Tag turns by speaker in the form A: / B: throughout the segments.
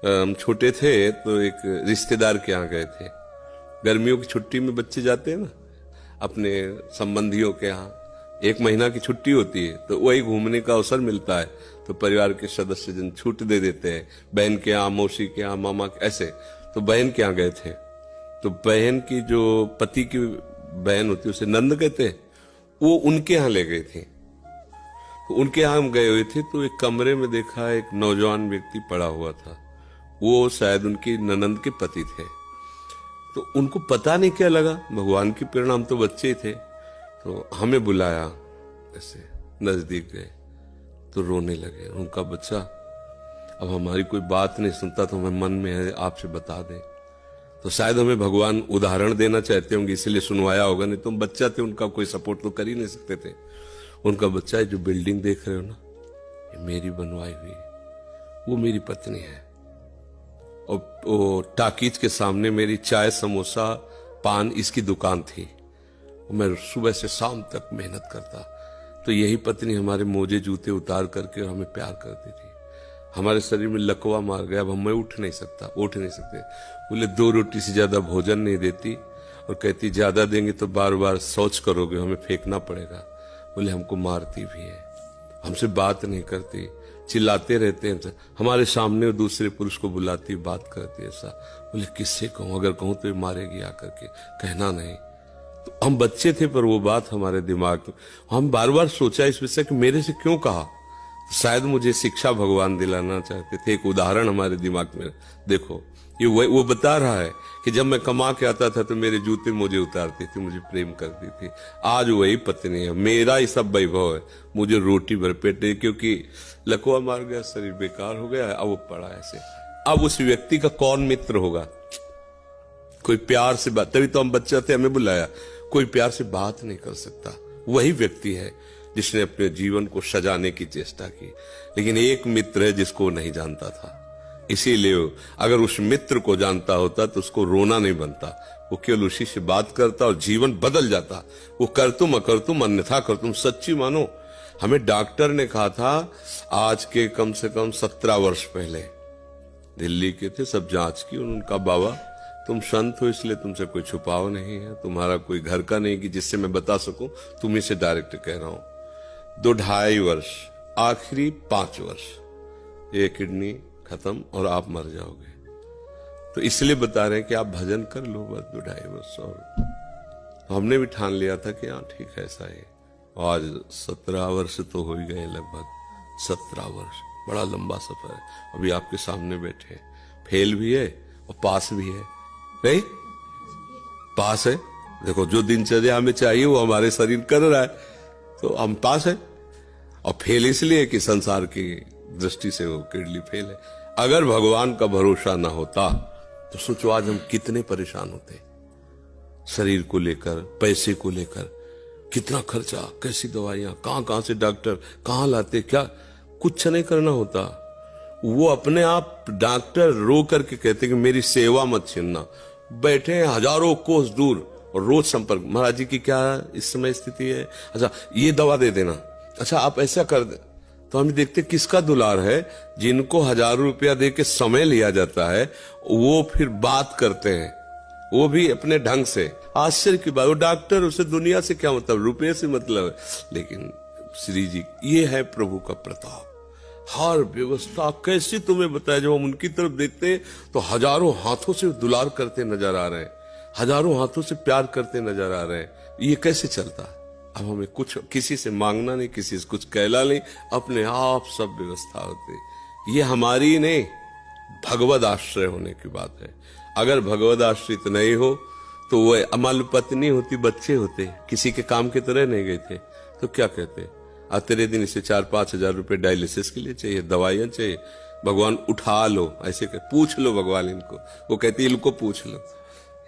A: हम छोटे थे तो एक रिश्तेदार के यहाँ गए थे। गर्मियों की छुट्टी में बच्चे जाते हैं ना अपने संबंधियों के यहाँ, 1 महीना की छुट्टी होती है तो वही घूमने का अवसर मिलता है, तो परिवार के सदस्य जन छूट दे देते हैं, बहन के यहाँ, मौसी के यहाँ, मामा के, ऐसे। तो बहन के यहाँ गए थे, तो बहन की जो पति की बहन होती है उसे नंद कहते हैं, वो उनके यहाँ ले गई थी। तो उनके यहाँ हम गए हुए थे तो एक कमरे में देखा एक नौजवान व्यक्ति पड़ा हुआ था, वो शायद उनकी ननंद के पति थे। तो उनको पता नहीं क्या लगा, भगवान की प्रेरणा, हम तो बच्चे थे, तो हमें बुलाया, ऐसे नजदीक गए तो रोने लगे। उनका बच्चा अब हमारी कोई बात नहीं सुनता तो हमें मन में है आपसे बता दें। तो शायद हमें भगवान उदाहरण देना चाहते होंगे इसलिए सुनवाया होगा, नहीं तो हम बच्चा थे, उनका कोई सपोर्ट तो कर ही नहीं सकते थे। उनका बच्चा है, जो बिल्डिंग देख रहे हो ना, ये मेरी बनवाई हुई है, वो मेरी पत्नी है, और वो टाकीज के सामने मेरी चाय, समोसा, पान इसकी दुकान थी। मैं सुबह से शाम तक मेहनत करता, तो यही पत्नी हमारे मोजे जूते उतार करके और हमें प्यार करती थी। हमारे शरीर में लकवा मार गया, अब मैं उठ नहीं सकते। बोले 2 रोटी से ज्यादा भोजन नहीं देती, और कहती ज्यादा देंगे तो बार बार शौच करोगे, हमें फेंकना पड़ेगा। बोले हमको मारती भी है, हमसे बात नहीं करती, चिल्लाते रहते हैं, हमारे सामने दूसरे पुरुष को बुलाती, बात करती ऐसा। बोले किससे कहूं, अगर कहूं तो ये मारेगी आकर के, कहना नहीं। तो हम बच्चे थे पर वो बात हमारे दिमाग में, हम बार बार सोचा इस विषय कि मेरे से क्यों कहा। शायद मुझे शिक्षा भगवान दिलाना चाहते थे, एक उदाहरण हमारे दिमाग में। देखो ये वो बता रहा है कि जब मैं कमा के आता था तो मेरे जूते मुझे उतारती थी, मुझे प्रेम करती थी। आज वही पत्नी है, मेरा ही सब वैभव है, मुझे रोटी भर पेट है, क्योंकि लकवा मार गया, शरीर बेकार हो गया, अब वो पड़ा ऐसे। अब उस व्यक्ति का कौन मित्र होगा, कोई प्यार से बात, तभी तो हम बच्चे थे, हमें बुलाया, कोई प्यार से बात नहीं कर सकता। वही व्यक्ति है जिसने अपने जीवन को सजाने की चेष्टा की, लेकिन एक मित्र है जिसको वो नहीं जानता था। इसीलिए अगर उस मित्र को जानता होता तो उसको रोना नहीं बनता, वो केवल उसी से बात करता और जीवन बदल जाता। वो कर तुम अकर तुम अन्यथा कर तुम, सच्ची मानो। हमें डॉक्टर ने कहा था आज के कम से कम 17 वर्ष पहले, दिल्ली के थे, सब जांच की, उनका बाबा तुम संत हो इसलिए तुमसे कोई छुपाव नहीं है, तुम्हारा कोई घर का नहीं कि जिससे मैं बता सकूं, तुम्ही से डायरेक्ट कह रहा हूं। 2-2.5 वर्ष, आखिरी 5 वर्ष, ये किडनी खत्म और आप मर जाओगे। तो इसलिए बता रहे हैं कि आप भजन कर लो बस 2-2.5 वर्ष। और हमने भी ठान लिया था कि हाँ ठीक है ऐसा है। आज 17 वर्ष तो हो ही गए, लगभग 17 वर्ष, बड़ा लंबा सफर है। अभी आपके सामने बैठे, फेल भी है और पास भी है, नहीं पास है। देखो जो दिनचर्या हमें चाहिए वो हमारे शरीर कर रहा है, तो हम पास है। और फेल इसलिए कि संसार की दृष्टि से वो किडनी फेल है। अगर भगवान का भरोसा ना होता तो सोचो आज हम कितने परेशान होते, शरीर को लेकर, पैसे को लेकर, कितना खर्चा, कैसी दवाइयां, कहां से डॉक्टर कहां लाते, क्या कुछ नहीं करना होता। वो अपने आप डॉक्टर रो करके कहते कि मेरी सेवा मत छीनना, बैठे हैं हजारों कोस दूर और रोज संपर्क। महाराज जी की क्या इस समय स्थिति है, अच्छा ये दवा दे देना, अच्छा आप ऐसा कर दे। तो हम देखते किसका दुलार है, जिनको हजारों रुपया दे के समय लिया जाता है, वो फिर बात करते हैं, वो भी अपने ढंग से। आश्चर्य की बात, वो डॉक्टर, उसे दुनिया से क्या मतलब, रुपये से मतलब है। लेकिन श्री जी, ये है प्रभु का प्रताप। हर व्यवस्था कैसी तुम्हें बताया, जब हम उनकी तरफ देखते हैं तो हजारों हाथों से दुलार करते नजर आ रहे हैं, हजारों हाथों से प्यार करते नजर आ रहे हैं। ये कैसे चलता है? अब हमें कुछ किसी से मांगना नहीं, किसी से कुछ कहला नहीं, अपने आप सब व्यवस्था होती। ये हमारी नहीं, भगवद आश्रय होने की बात है। अगर भगवद आश्रित नहीं हो तो वो अमल पत्नी होती, बच्चे होते, किसी के काम की तरह नहीं गए थे, तो क्या कहते, तेरे दिन इसे 4-5 हजार रुपए डायलिसिस के लिए चाहिए, दवाइयां चाहिए, भगवान उठा लो, ऐसे कर पूछ लो भगवान इनको, वो कहती है इनको पूछ लो।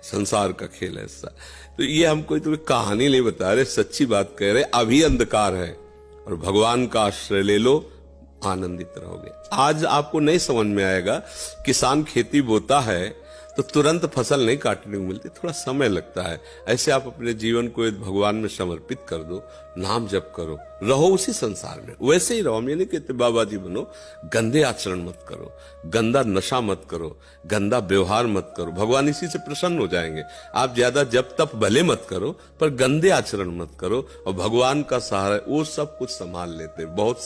A: संसार का खेल है ऐसा। तो ये हम कोई तुम्हें कहानी नहीं बता रहे, सच्ची बात कह रहे। अभी अंधकार है और भगवान का आश्रय ले लो, आनंदित रहोगे। आज आपको नहीं समझ में आएगा, किसान खेती बोता है तो तुरंत फसल नहीं काटने को मिलती, थोड़ा समय लगता है। ऐसे आप अपने जीवन को एक भगवान में समर्पित कर दो, नाम जप करो, रहो उसी संसार में, वैसे ही रहो। हम ये नहीं कहते बाबा जी बनो, गंदे आचरण मत करो, गंदा नशा मत करो, गंदा व्यवहार मत करो, भगवान इसी से प्रसन्न हो जाएंगे। आप ज्यादा जप तप भले मत करो, पर गंदे आचरण मत करो, और भगवान का सहारा वो सब कुछ संभाल लेते, बहुत